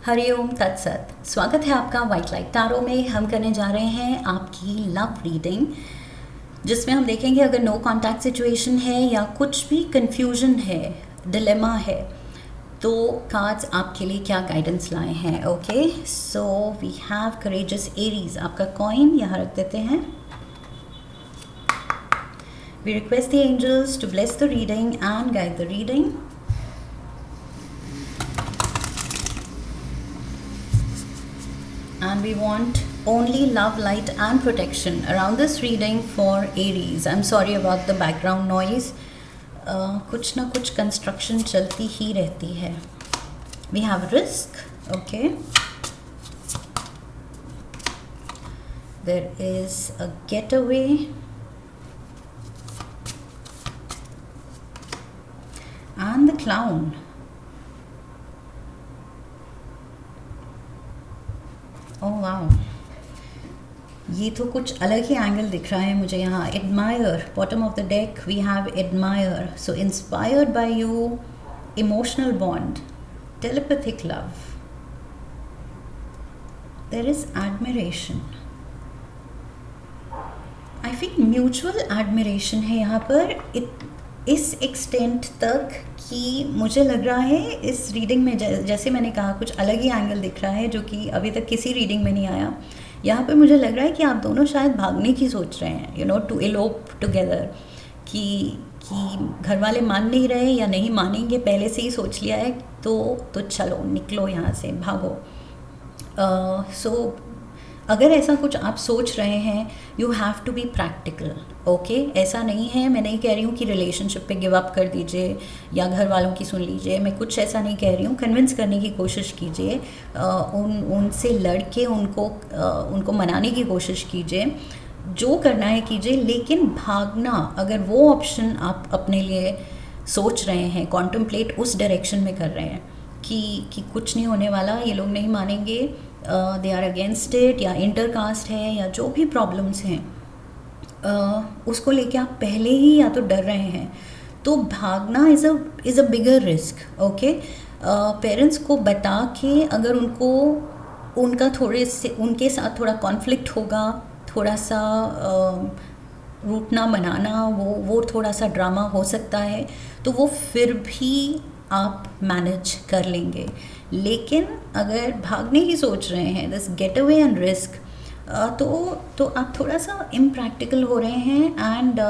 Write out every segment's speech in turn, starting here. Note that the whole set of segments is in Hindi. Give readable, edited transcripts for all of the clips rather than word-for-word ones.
हरिओम तत्सत। स्वागत है आपका वाइट लाइट टैरो में। हम करने जा रहे हैं आपकी लव रीडिंग, जिसमें हम देखेंगे अगर नो कांटेक्ट सिचुएशन है या कुछ भी कंफ्यूजन है, डिलेमा है, तो कार्ड्स आपके लिए क्या गाइडेंस लाए हैं। Okay, so we have courageous Aries. आपका कॉइन यहाँ रख देते हैं। We request the angels to bless the reading and guide the reading. And we want only love, light and protection around this reading for Aries. I'm sorry about the background noise. कुछ ना कुछ कंस्ट्रक्शन चलती ही रहती है. We have risk. Okay. There is a getaway. And the clown. Oh wow, ये तो कुछ अलग ही एंगल दिख रहा है मुझे यहाँ. Admire, bottom of the deck we have admire. So inspired by you, emotional bond, telepathic love, there is admiration. I feel mutual admiration है यहाँ पर इस एक्सटेंट तक कि मुझे लग रहा है इस रीडिंग में जैसे मैंने कहा कुछ अलग ही एंगल दिख रहा है जो कि अभी तक किसी रीडिंग में नहीं आया. यहाँ पे मुझे लग रहा है कि आप दोनों शायद भागने की सोच रहे हैं, you know, to elope together. कि घर वाले मान नहीं रहे या नहीं मानेंगे, पहले से ही सोच लिया है, तो चलो निकलो यहाँ से, भागो. सो अगर ऐसा कुछ आप सोच रहे हैं, you have to be practical. Okay, ऐसा नहीं है, मैं नहीं कह रही हूँ कि रिलेशनशिप पे गिव अप कर दीजिए या घर वालों की सुन लीजिए, मैं कुछ ऐसा नहीं कह रही हूँ. कन्विंस करने की कोशिश कीजिए, उनसे लड़ के उनको मनाने की कोशिश कीजिए, जो करना है कीजिए. लेकिन भागना, अगर वो ऑप्शन आप अपने लिए सोच रहे हैं, कॉन्टम्पलेट उस डायरेक्शन में कर रहे हैं कि कुछ नहीं होने वाला, ये लोग नहीं मानेंगे, दे आर अगेंस्ट इट, या इंटरकास्ट है, या जो भी प्रॉब्लम्स हैं, उसको लेके आप पहले ही या तो डर रहे हैं, तो भागना is a bigger risk. Okay, parents को बता के अगर उनके साथ थोड़ा कॉन्फ्लिक्ट होगा, थोड़ा सा रूठना बनाना, वो थोड़ा सा ड्रामा हो सकता है, तो वो फिर भी आप मैनेज कर लेंगे. लेकिन अगर भागने की सोच रहे हैं, this gate away and risk, तो आप थोड़ा सा इम्प्रैक्टिकल हो रहे हैं. एंड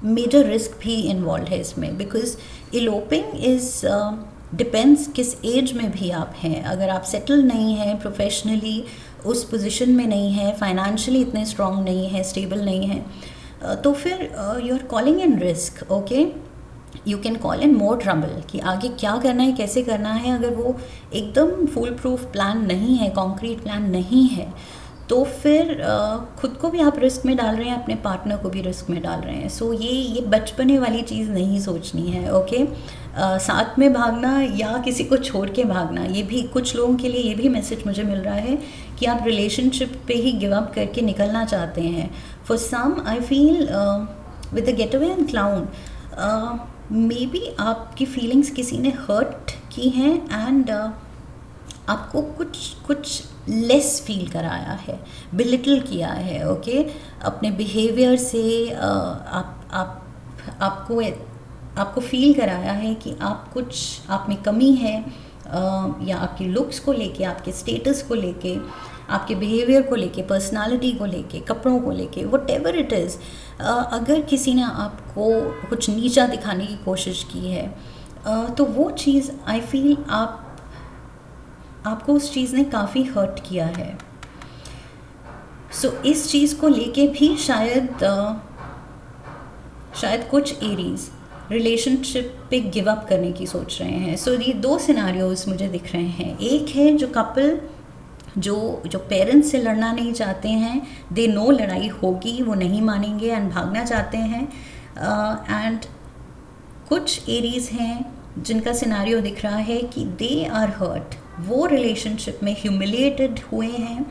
मेजर रिस्क भी इन्वॉल्व है इसमें, बिकॉज इलोपिंग इज़ डिपेंड्स किस एज में भी आप हैं. अगर आप सेटल नहीं हैं प्रोफेशनली, उस पोजीशन में नहीं है, फाइनेंशियली इतने स्ट्रॉन्ग नहीं है, स्टेबल नहीं है, तो फिर you are calling in risk. Okay, you can call in more trouble कि आगे क्या करना है, कैसे करना है. अगर वो एकदम फुल प्रूफ प्लान नहीं है, कॉन्क्रीट प्लान नहीं है, तो फिर खुद को भी आप रिस्क में डाल रहे हैं, अपने पार्टनर को भी रिस्क में डाल रहे हैं. सो ये बचपने वाली चीज़ नहीं सोचनी है. ओके, साथ में भागना या किसी को छोड़ के भागना, ये भी कुछ लोगों के लिए ये भी मैसेज मुझे मिल रहा है कि आप रिलेशनशिप पे ही गिव अप करके निकलना चाहते हैं. For some I feel with the get away and clown, maybe आपकी फीलिंग्स किसी ने हर्ट की हैं एंड आपको कुछ लेस फील कराया है, बिलिटल किया है. ओके, अपने बिहेवियर से आपको फील कराया है कि आप में कमी है, या आपकी लुक्स को लेके, आपके स्टेटस को लेके, आपके बिहेवियर को लेके, पर्सनालिटी को लेके, कपड़ों को लेके, वट एवर इट इज़. अगर किसी ने आपको कुछ नीचा दिखाने की कोशिश की है, तो वो चीज़ आई फील आपको उस चीज़ ने काफ़ी हर्ट किया है. सो इस चीज़ को लेके भी शायद कुछ एरीज रिलेशनशिप पे गिव अप करने की सोच रहे हैं. सो ये दो सिनारियोज मुझे दिख रहे हैं. एक है जो कपल जो पेरेंट्स से लड़ना नहीं चाहते हैं, दे नो लड़ाई होगी, वो नहीं मानेंगे एंड भागना चाहते हैं. एंड कुछ एरीज हैं जिनका सिनारियो दिख रहा है कि दे आर हर्ट, वो रिलेशनशिप में ह्यूमिलिएटेड हुए हैं,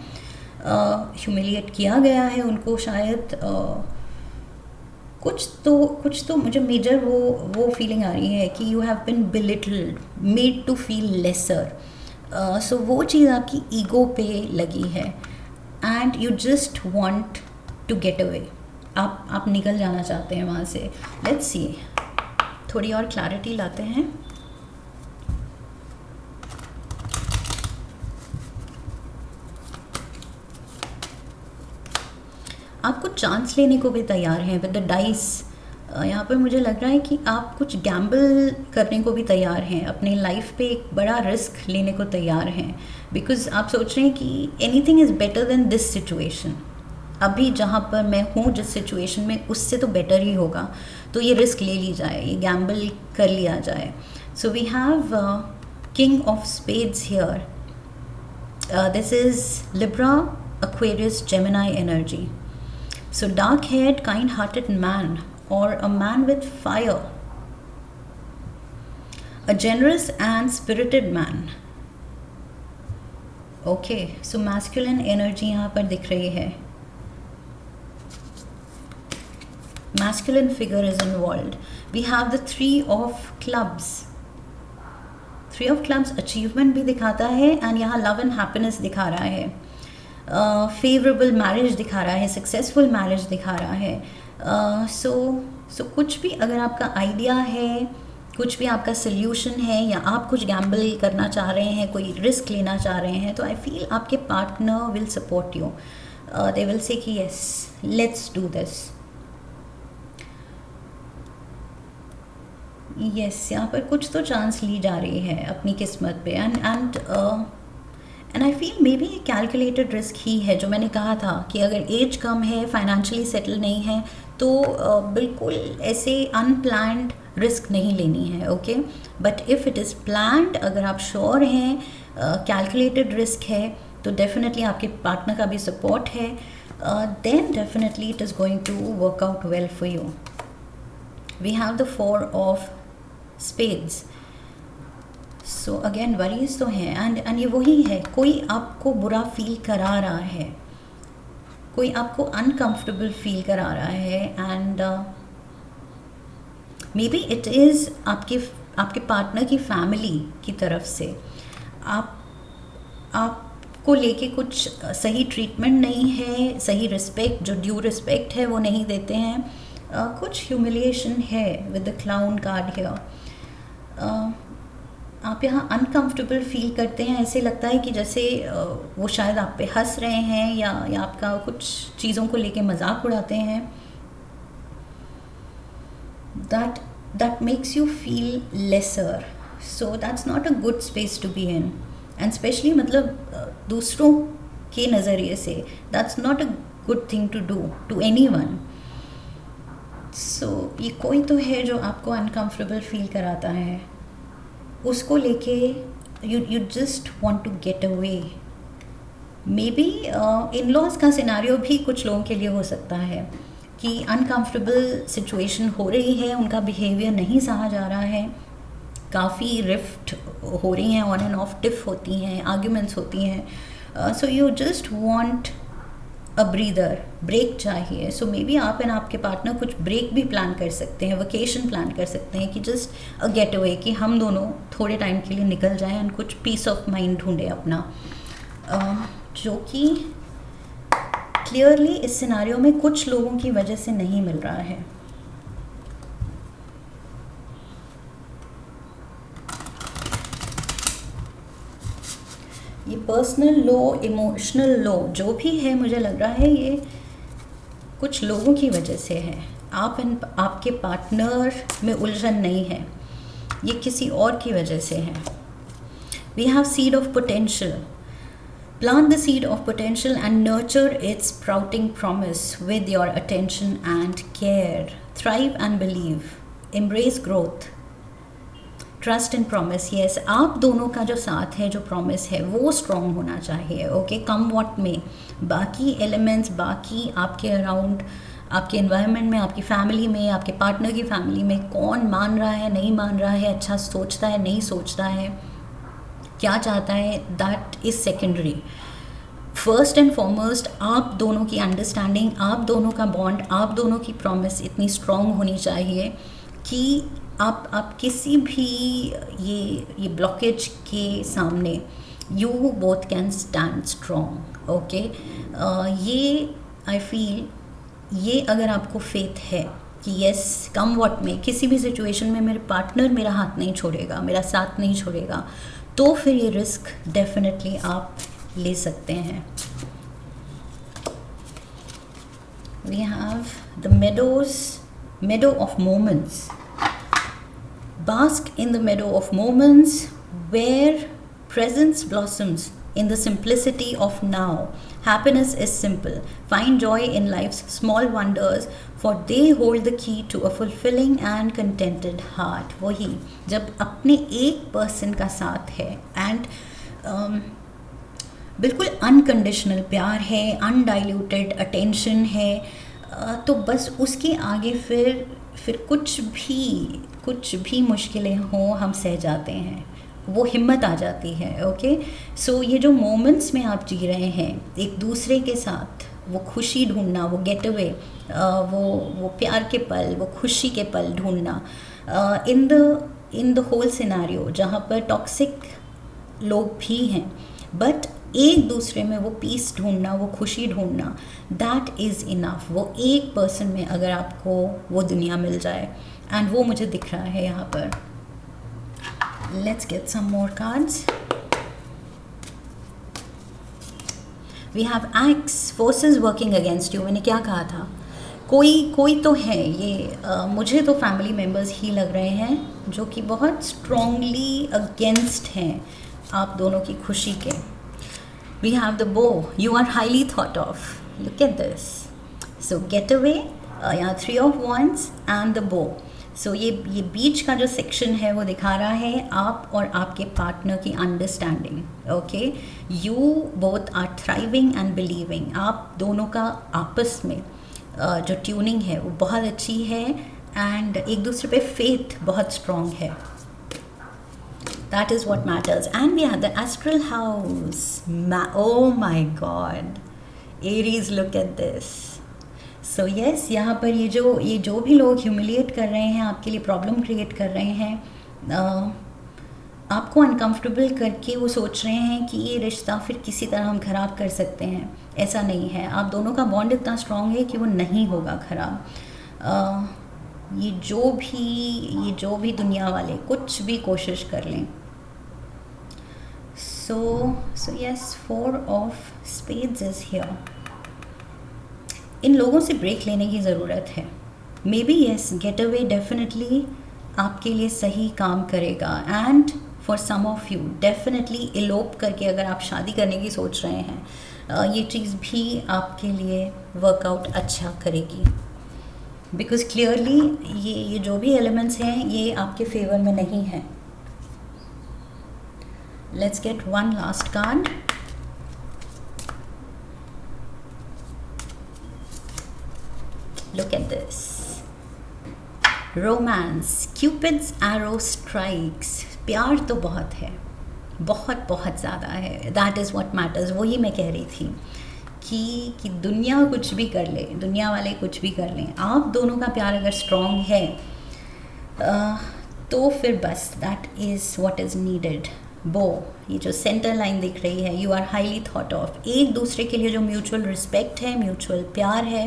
ह्यूमिलिएट किया गया है उनको शायद. कुछ तो मुझे मेजर वो फीलिंग आ रही है कि you have been belittled, made to feel lesser. So वो चीज़ आपकी ईगो पे लगी है and you just want to get away, आप निकल जाना चाहते हैं वहाँ से। लेट्स सी, थोड़ी और क्लैरिटी लाते हैं। आप कुछ चांस लेने को भी तैयार हैं विद द डाइस। यहाँ पर मुझे लग रहा है कि आप कुछ गैम्बल करने को भी तैयार हैं, अपने लाइफ पे एक बड़ा रिस्क लेने को तैयार हैं, बिकॉज आप सोच रहे हैं कि anything is better than this situation. अभी जहाँ पर मैं हूँ, जिस सिचुएशन में, उससे तो बेटर ही होगा, तो ये रिस्क ले ली जाए, ये गैम्बल कर लिया जाए। So we have king of spades here. This is Libra, Aquarius, Gemini energy. So dark-haired, kind-hearted man or a man with fire. A generous and spirited man. Okay, so masculine energy यहाँ पर दिख रही है. Masculine figure is involved. We have the Three of Clubs. Three of Clubs achievement भी दिखाता है and यहाँ love and happiness दिखा रहा है. फेवरेबल मैरिज दिखा रहा है, सक्सेसफुल मैरिज दिखा रहा है। सो कुछ भी अगर आपका आइडिया है, कुछ भी आपका सल्यूशन है, या आप कुछ गैम्बल करना चाह रहे हैं, कोई रिस्क लेना चाह रहे हैं, तो आई फील आपके partner will support you. They will say कि yes, let's do this. Yes, यहाँ पर कुछ तो चांस ली जा रही है अपनी किस्मत पे and I feel maybe calculated risk ही है। जो मैंने कहा था कि अगर एज कम है, फाइनेंशियली सेटल नहीं है, तो बिल्कुल ऐसे अनप्लान्ड रिस्क नहीं लेनी है। Okay, but if it is planned, अगर आप श्योर हैं कैलकुलेटेड रिस्क है, तो डेफिनेटली आपके पार्टनर का भी सपोर्ट है, then definitely it is going to work out well for you. We have the four of spades. So again worries तो हैं एंड ये वही है, कोई आपको बुरा फील करा रहा है, कोई आपको अनकंफर्टेबल फील करा रहा है, and may be it is आपके पार्टनर की फैमिली की तरफ से आपको लेके कुछ सही ट्रीटमेंट नहीं है, सही रिस्पेक्ट, जो ड्यू रिस्पेक्ट है वो नहीं देते हैं, कुछ ह्यूमिलिएशन है with the clown card here. आप यहाँ अनकंफर्टेबल फील करते हैं, ऐसे लगता है कि जैसे वो शायद आप पे हंस रहे हैं या आपका कुछ चीज़ों को लेके मजाक उड़ाते हैं। That makes you feel lesser, so that's not a good space to be in, and specially मतलब दूसरों के नज़रिए से that's not a good thing to do to anyone. So ये कोई तो है जो आपको अनकंफर्टेबल फील कराता है, उसको लेके you just want to get away. Maybe in-laws का सिनारियो भी कुछ लोगों के लिए हो सकता है कि अनकंफर्टेबल सिचुएशन हो रही है, उनका बिहेवियर नहीं सहा जा रहा है, काफ़ी रिफ्ट हो रही हैं, ऑन एंड ऑफ टिफ होती हैं, आर्ग्यूमेंट्स होती हैं, so you just want a breather, break चाहिए। सो मे बी आप एंड आपके पार्टनर कुछ ब्रेक भी प्लान कर सकते हैं, वेकेशन प्लान कर सकते हैं कि जस्ट अ गेट अवे, कि हम दोनों थोड़े टाइम के लिए निकल जाएं एंड कुछ पीस ऑफ माइंड ढूंढें अपना, जो कि क्लियरली इस सिनारियो में कुछ लोगों की वजह से नहीं मिल रहा है। ये पर्सनल लो, इमोशनल लो, जो भी है, मुझे लग रहा है ये कुछ लोगों की वजह से है। आप एंड आपके पार्टनर में उलझन नहीं है, ये किसी और की वजह से है। We have seed of potential. Plant the seed of potential and nurture its sprouting promise with your attention and care. Thrive and believe. Embrace growth. Trust and promise. Yes, आप दोनों का जो साथ है, जो promise है, वो strong होना चाहिए. Okay, come what may. बाकी elements, बाकी आपके around, आपके environment में, आपकी family में, आपके partner की family में कौन मान रहा है, नहीं मान रहा है, अच्छा सोचता है, नहीं सोचता है, क्या चाहता है, that is secondary. First and foremost आप दोनों की अंडरस्टैंडिंग, आप दोनों का बॉन्ड, आप दोनों की प्रॉमिस इतनी स्ट्रॉन्ग होनी चाहिए कि आप किसी भी ये ब्लॉकेज के सामने you both can stand strong, okay. ये आई फील, ये अगर आपको फेथ है कि यस कम व्हाट में, किसी भी सिचुएशन में मेरे पार्टनर मेरा हाथ नहीं छोड़ेगा, मेरा साथ नहीं छोड़ेगा, तो फिर ये रिस्क डेफिनेटली आप ले सकते हैं। We have the meadow of moments. Bask in the meadow of moments where presence blossoms in the simplicity of now. Happiness is simple. Find joy in life's small wonders, for they hold the key to a fulfilling and contented heart. वही जब अपने एक पर्सन का साथ है एंड बिल्कुल अनकंडीशनल प्यार है, अनडाइल्यूटेड अटेंशन है, तो बस उसके आगे फिर कुछ भी मुश्किलें हों हम सह जाते हैं, वो हिम्मत आ जाती है, ओके। सो ये जो मोमेंट्स में आप जी रहे हैं एक दूसरे के साथ, वो खुशी ढूंढना, वो गेट अवे, वो प्यार के पल, वो खुशी के पल ढूंढना इन द होल सिनेरियो, जहाँ पर टॉक्सिक लोग भी हैं, बट एक दूसरे में वो पीस ढूंढना, वो खुशी ढूंढना, दैट इज़ इनफ। वो एक पर्सन में अगर आपको वो दुनिया मिल जाए, एंड वो मुझे दिख रहा है यहाँ पर। Let's get some more cards. We have ex, forces working against you. मैंने क्या कहा था, कोई तो है ये, मुझे तो फैमिली मेम्बर्स ही लग रहे हैं जो कि बहुत स्ट्रॉन्गली अगेंस्ट हैं आप दोनों की खुशी के। We have the bow. You are highly thought of. Look at this. So get away. यहाँ 3 of Wands and the bow. So ये बीच का जो सेक्शन है वो दिखा रहा है आप और आपके पार्टनर की understanding, okay. You both are thriving and believing. आप दोनों का आपस में जो ट्यूनिंग है वो बहुत अच्छी है, एंड एक दूसरे पे फेथ बहुत स्ट्रॉन्ग है। That is what matters. And we have the astral house. Oh my God. Aries, look at this. So yes, यहाँ पर ये जो भी लोग ह्यूमिलिएट कर रहे हैं, आपके लिए प्रॉब्लम क्रिएट कर रहे हैं, आपको अनकंफर्टेबल करके वो सोच रहे हैं कि ये रिश्ता फिर किसी तरह हम ख़राब कर सकते हैं, ऐसा नहीं है। आप दोनों का बॉन्ड इतना स्ट्रॉन्ग है कि वो नहीं होगा ख़राब। ये जो भी दुनिया वाले कुछ भी कोशिश कर लें। So yes, 4 of Spades is here. इन लोगों से ब्रेक लेने की ज़रूरत है। Maybe yes, get away definitely आपके लिए सही काम करेगा, and for some of you definitely elope करके अगर आप शादी करने की सोच रहे हैं, ये चीज़ भी आपके लिए वर्कआउट अच्छा करेगी, बिकॉज क्लियरली ये जो भी एलिमेंट्स हैं ये आपके फेवर में नहीं है। Let's get one last card. Look at this. Romance. Cupid's arrow strikes. प्यार तो बहुत है, बहुत ज़्यादा है। That is what matters. वही मैं कह रही थी कि दुनिया कुछ भी कर ले, दुनिया वाले कुछ भी कर लें, आप दोनों का प्यार अगर स्ट्रॉन्ग है तो फिर बस that is what is needed. बो, ये जो सेंटर लाइन दिख रही है, you are highly thought of. एक दूसरे के लिए जो म्यूचुअल रिस्पेक्ट है, म्यूचुअल प्यार है,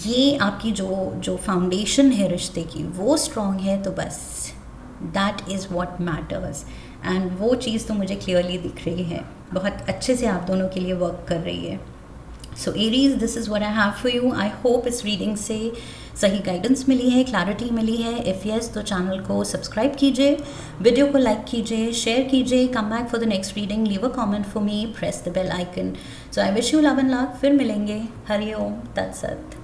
ये आपकी जो फाउंडेशन है रिश्ते की, वो स्ट्रॉन्ग है, तो बस that is what matters. And वो चीज़ तो मुझे क्लियरली दिख रही है, बहुत अच्छे से आप दोनों के लिए वर्क कर रही है। So Aries, this is what I have for you. I hope इस रीडिंग से सही गाइडेंस मिली है, क्लैरिटी मिली है। इफ़ यस, तो चैनल को सब्सक्राइब कीजिए, वीडियो को लाइक कीजिए, शेयर कीजिए, come back for the next reading, leave a comment for me, press the bell icon. So I wish you love and luck. फिर मिलेंगे। हरि ओम तत्सत।